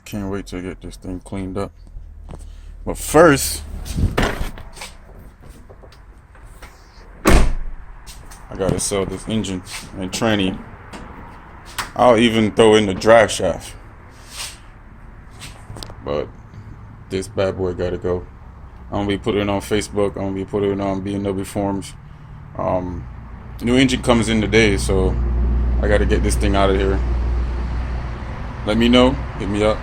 Can't wait to get this thing cleaned up. But first, I gotta sell this engine and tranny. I'll even throw in the drive shaft. But this bad boy gotta go. I'm gonna be putting it on Facebook. I'm gonna be putting it on B&W forums. New engine comes in today, so I gotta get this thing out of here. Let me know. Hit me up.